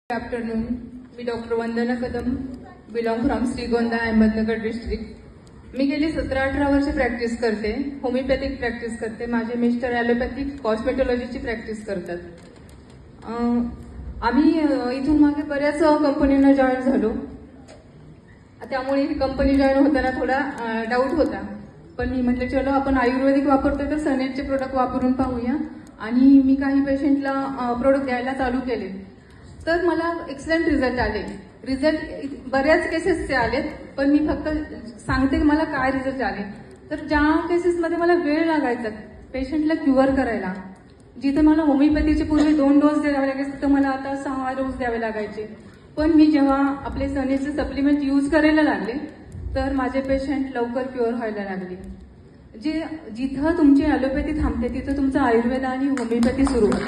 Good afternoon. मी doctor Vandana Kadam, belong from Shrigonda, Ahmednagar district. मी गेली 17-18 वर्ष प्रॅक्टिस करते. होमिओपॅथिक प्रॅक्टिस करते. माझे मिस्टर ॲलोपॅथिक कॉस्मेटॉलॉजीची प्रॅक्टिस करतात. आम्ही इथून मागे बऱ्याच कंपनींना जॉईन झालो. त्यामुळे ही कंपनी जॉईन होताना थोडा डाऊट होता, पण मी म्हटलं चलो आपण आयुर्वेदिक वापरतोय तर सनेटचे प्रोडक्ट वापरून पाहूया. आणि मी काही पेशंटला प्रोडक्ट द्यायला चालू केले, तर मला एक्सलंट रिझल्ट आले. बऱ्याच केसेसचे आलेत, पण मी फक्त सांगते की मला काय रिझल्ट आले. तर ज्या केसेसमध्ये मला वेळ लागायचा पेशंटला क्युअर करायला, जिथे मला होमिओपॅथीचे पूर्वी 2 डोस द्यावे लागायचे, तर मला आता 6 डोस द्यावे लागायचे. पण मी जेव्हा आपले सनेचे सप्लिमेंट यूज करायला लागले, तर माझे पेशंट लवकर क्युअर व्हायला लागले. जिथं तुमची ॲलोपॅथी थांबते तिथं तुमचं आयुर्वेद आणि होमिओपॅथी सुरू होते.